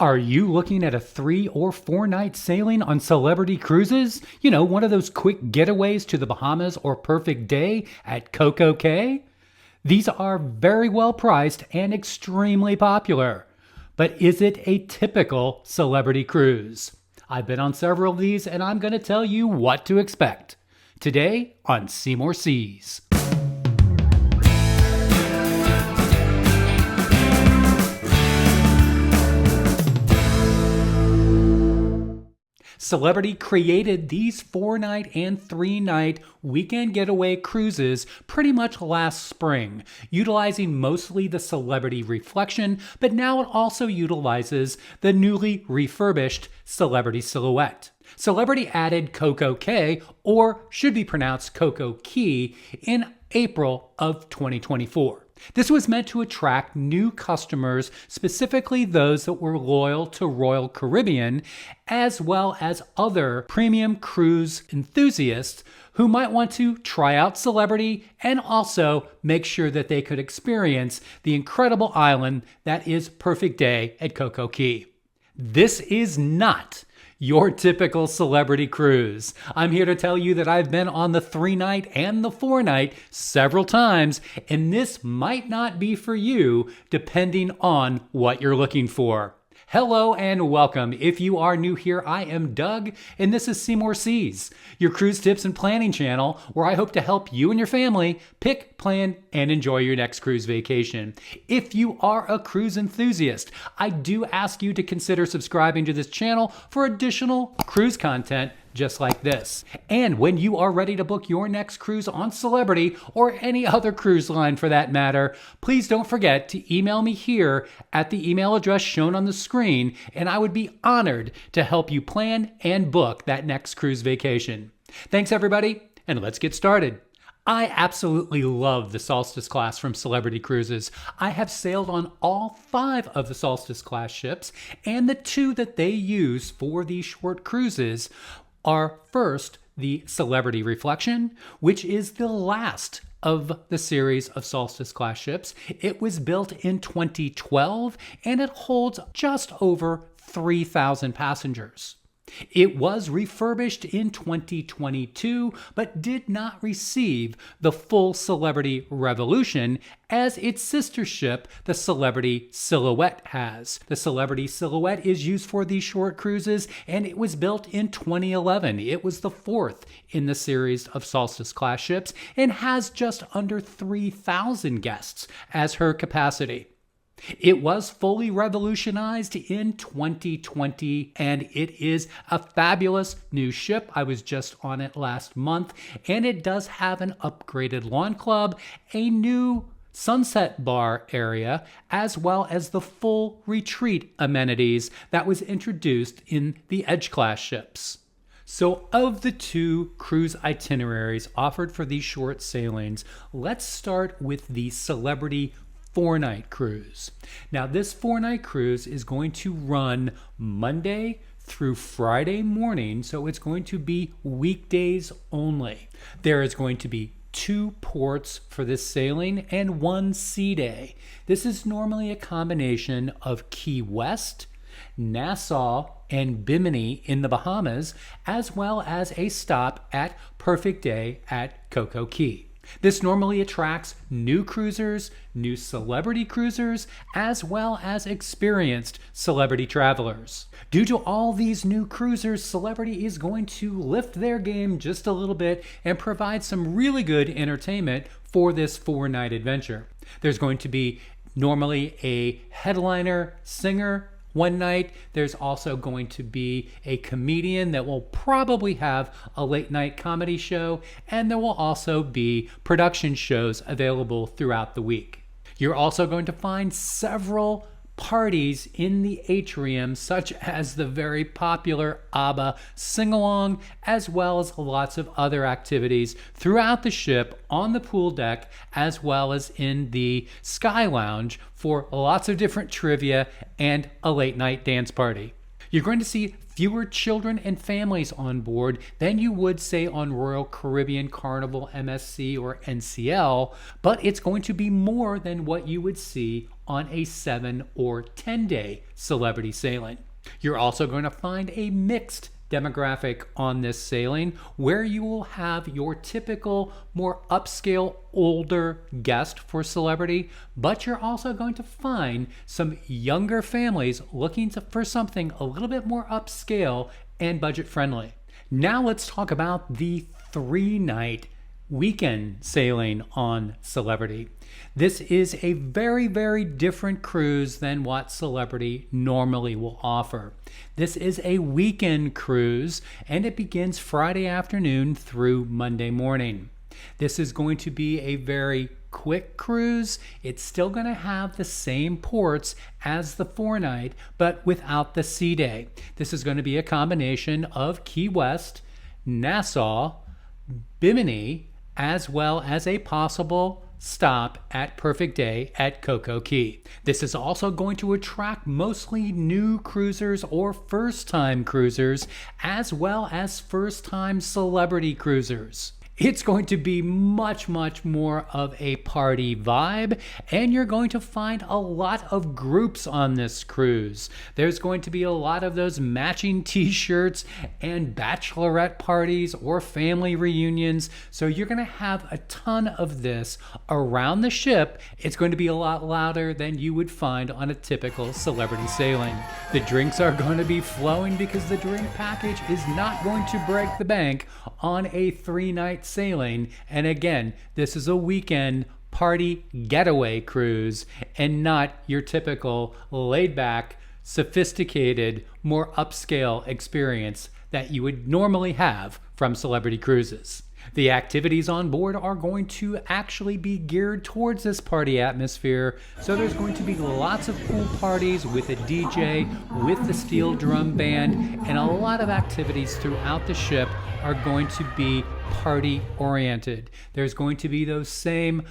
Are you looking at a 3 or 4 night sailing on Celebrity Cruises? You know, one of those quick getaways to the Bahamas or Perfect Day at Coco Cay? These are very well priced and extremely popular. But is it a typical celebrity cruise? I've been on several of these and I'm going to tell you what to expect. Today on Seymour Seas. Celebrity created these 4-night and 3-night weekend getaway cruises pretty much last spring, utilizing mostly the Celebrity Reflection, but now it also utilizes the newly refurbished Celebrity Silhouette. Celebrity added Coco Cay, or should be pronounced Coco Key, in April of 2024. This was meant to attract new customers, specifically those that were loyal to Royal Caribbean, as well as other premium cruise enthusiasts who might want to try out Celebrity and also make sure that they could experience the incredible island that is Perfect Day at Coco Cay. This is not your typical celebrity cruise. I'm here to tell you that I've been on the 3-night and the 4-night several times, and this might not be for you depending on what you're looking for. Hello and welcome. If you are new here, I am Doug, and this is Seymour Seas, your cruise tips and planning channel, where I hope to help you and your family pick, plan, and enjoy your next cruise vacation. If you are a cruise enthusiast, I do ask you to consider subscribing to this channel for additional cruise content just like this. And when you are ready to book your next cruise on Celebrity or any other cruise line for that matter, please don't forget to email me here at the email address shown on the screen, and I would be honored to help you plan and book that next cruise vacation. Thanks everybody, and let's get started. I absolutely love the Solstice class from Celebrity Cruises. I have sailed on all 5 of the Solstice class ships, and the 2 that they use for these short cruises are first the Celebrity Reflection, which is the last of the series of Solstice class ships. It was built in 2012 and it holds just over 3,000 passengers. It was refurbished in 2022, but did not receive the full Celebrity Revolution as its sister ship, the Celebrity Silhouette, has. The Celebrity Silhouette is used for these short cruises, and it was built in 2011. It was the 4th in the series of Solstice class ships and has just under 3,000 guests as her capacity. It was fully revolutionized in 2020, and it is a fabulous new ship. I was just on it last month, and it does have an upgraded lawn club, a new sunset bar area, as well as the full retreat amenities that was introduced in the Edge class ships. So of the 2 cruise itineraries offered for these short sailings, let's start with the Celebrity 4-night cruise. Now this 4-night cruise is going to run Monday through Friday morning, so it's going to be weekdays only. There is going to be 2 ports for this sailing and 1 sea day. This is normally a combination of Key West, Nassau, and Bimini in the Bahamas, as well as a stop at Perfect Day at Coco Cay. This normally attracts new cruisers, new celebrity cruisers, as well as experienced celebrity travelers. Due to all these new cruisers, Celebrity is going to lift their game just a little bit and provide some really good entertainment for this 4-night adventure. There's going to be normally a headliner singer one night. There's also going to be a comedian that will probably have a late night comedy show, and there will also be production shows available throughout the week. You're also going to find several parties in the atrium, such as the very popular ABBA sing-along, as well as lots of other activities throughout the ship, on the pool deck, as well as in the Sky Lounge for lots of different trivia and a late night dance party. You're going to see fewer children and families on board than you would, say, on Royal Caribbean, Carnival, MSC, or NCL, but it's going to be more than what you would see on a 7 or 10-day celebrity sailing. You're also going to find a mixed demographic on this sailing where you will have your typical more upscale older guest for celebrity, but you're also going to find some younger families looking for something a little bit more upscale and budget friendly. Now let's talk about the 3-night weekend sailing on Celebrity. This is a very, very different cruise than what Celebrity normally will offer. This is a weekend cruise, and it begins Friday afternoon through Monday morning. This is going to be a very quick cruise. It's still going to have the same ports as the 4-night, but without the sea day. This is going to be a combination of Key West, Nassau, Bimini, as well as a possible stop at Perfect Day at Coco Cay. This is also going to attract mostly new cruisers or first-time cruisers, as well as first-time celebrity cruisers. It's going to be much, much more of a party vibe, and you're going to find a lot of groups on this cruise. There's going to be a lot of those matching t-shirts and bachelorette parties or family reunions, so you're going to have a ton of this around the ship. It's going to be a lot louder than you would find on a typical celebrity sailing. The drinks are going to be flowing because the drink package is not going to break the bank on a 3-night sailing. And again, this is a weekend party getaway cruise and not your typical laid back, sophisticated, more upscale experience that you would normally have from Celebrity Cruises. The activities on board are going to actually be geared towards this party atmosphere. So there's going to be lots of pool parties with a DJ, with the steel drum band, and a lot of activities throughout the ship are going to be party oriented. There's going to be those same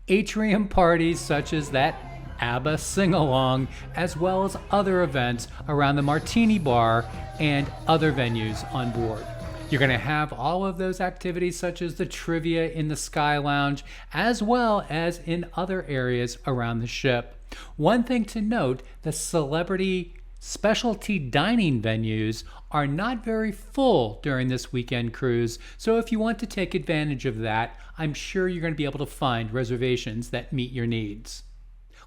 atrium parties such as that ABBA sing-along, as well as other events around the Martini Bar and other venues on board. You're going to have all of those activities such as the trivia in the Sky Lounge, as well as in other areas around the ship. One thing to note, the Celebrity specialty dining venues are not very full during this weekend cruise, so if you want to take advantage of that, I'm sure you're going to be able to find reservations that meet your needs.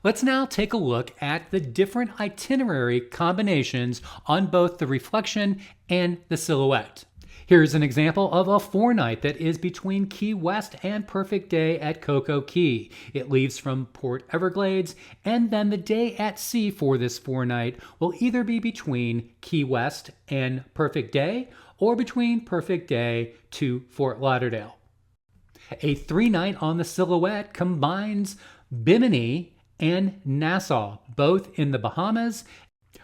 Let's now take a look at the different itinerary combinations on both the Reflection and the Silhouette. Here's an example of a 4-night that is between Key West and Perfect Day at Coco Cay. It leaves from Port Everglades, and then the day at sea for this 4-night will either be between Key West and Perfect Day or between Perfect Day to Fort Lauderdale. A 3-night on the Silhouette combines Bimini and Nassau, both in the Bahamas.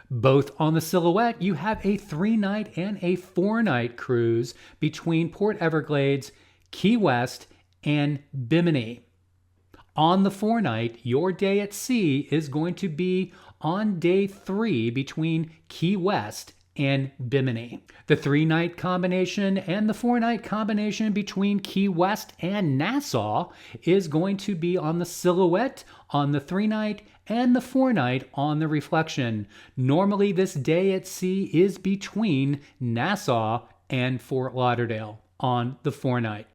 Both on the Silhouette, you have a 3-night and a 4-night cruise between Port Everglades, Key West, and Bimini. On the 4-night, your day at sea is going to be on day 3 between Key West and Bimini. The 3-night combination and the 4-night combination between Key West and Nassau is going to be on the Silhouette on the 3-night and the 4-night on the Reflection. Normally this day at sea is between Nassau and Fort Lauderdale on the 4-night.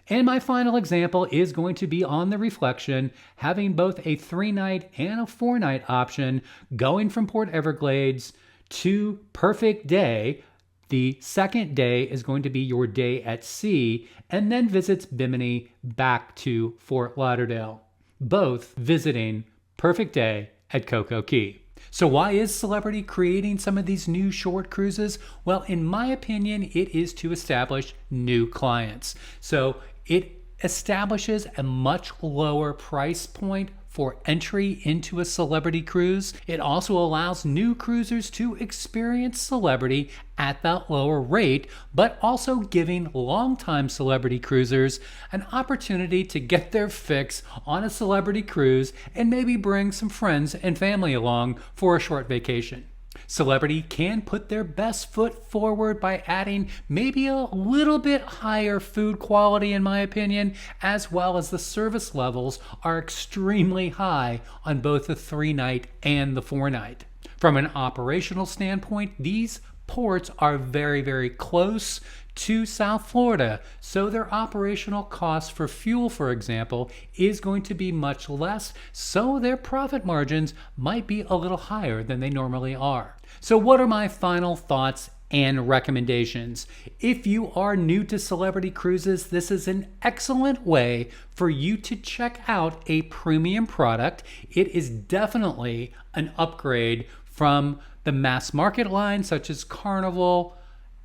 And my final example is going to be on the Reflection, having both a 3-night and a 4-night option going from Port Everglades to Perfect Day. The second day is going to be your day at sea, and then visits Bimini back to Fort Lauderdale, both visiting Perfect Day at Coco Cay. So why is Celebrity creating some of these new short cruises? Well, in my opinion, it is to establish new clients. So it establishes a much lower price point for entry into a Celebrity cruise. It also allows new cruisers to experience Celebrity at that lower rate, but also giving longtime Celebrity cruisers an opportunity to get their fix on a Celebrity cruise and maybe bring some friends and family along for a short vacation. Celebrity can put their best foot forward by adding maybe a little bit higher food quality, in my opinion, as well as the service levels are extremely high on both the 3-night and the 4-night. From an operational standpoint, these ports are very, very close to South Florida, so their operational cost for fuel, for example, is going to be much less, so their profit margins might be a little higher than they normally are. So what are my final thoughts and recommendations? If you are new to Celebrity Cruises, this is an excellent way for you to check out a premium product. It is definitely an upgrade from the mass market line such as Carnival,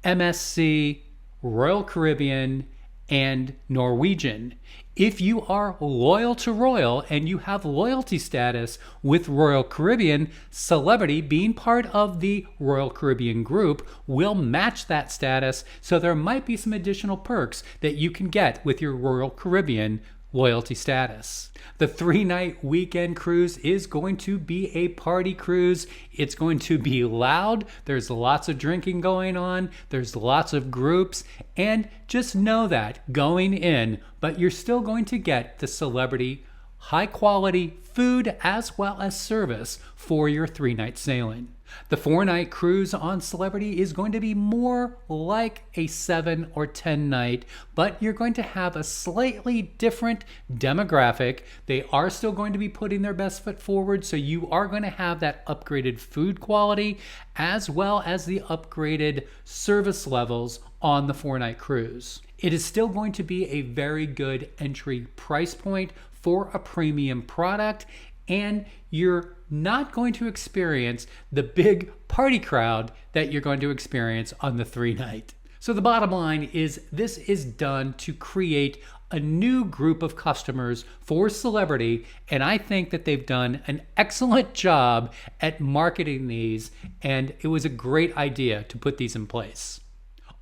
MSC, Royal Caribbean, and Norwegian. If you are loyal to Royal and you have loyalty status with Royal Caribbean, Celebrity, being part of the Royal Caribbean group, will match that status, so there might be some additional perks that you can get with your Royal Caribbean loyalty status. The 3-night weekend cruise is going to be a party cruise. It's going to be loud. There's lots of drinking going on. There's lots of groups. And just know that going in, but you're still going to get the Celebrity high quality food as well as service for your 3-night sailing. The 4-night cruise on Celebrity is going to be more like a 7 or 10 night, but you're going to have a slightly different demographic. They are still going to be putting their best foot forward, so you are going to have that upgraded food quality as well as the upgraded service levels on the 4-night cruise. It is still going to be a very good entry price point for a premium product, and you're not going to experience the big party crowd that you're going to experience on the 3-night. So the bottom line is this is done to create a new group of customers for Celebrity, and I think that they've done an excellent job at marketing these, and it was a great idea to put these in place.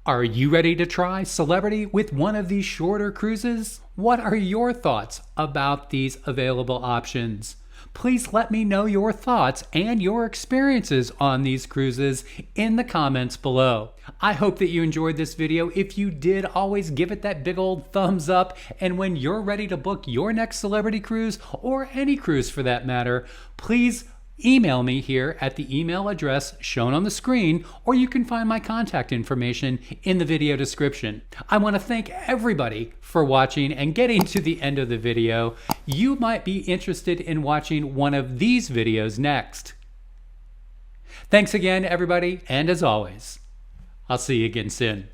Are you ready to try Celebrity with one of these shorter cruises? What are your thoughts about these available options? Please let me know your thoughts and your experiences on these cruises in the comments below. I hope that you enjoyed this video. If you did, always give it that big old thumbs up. And when you're ready to book your next Celebrity cruise, or any cruise for that matter, please email me here at the email address shown on the screen, or you can find my contact information in the video description. I want to thank everybody for watching and getting to the end of the video. You might be interested in watching one of these videos next. Thanks again, everybody, and as always, I'll see you again soon.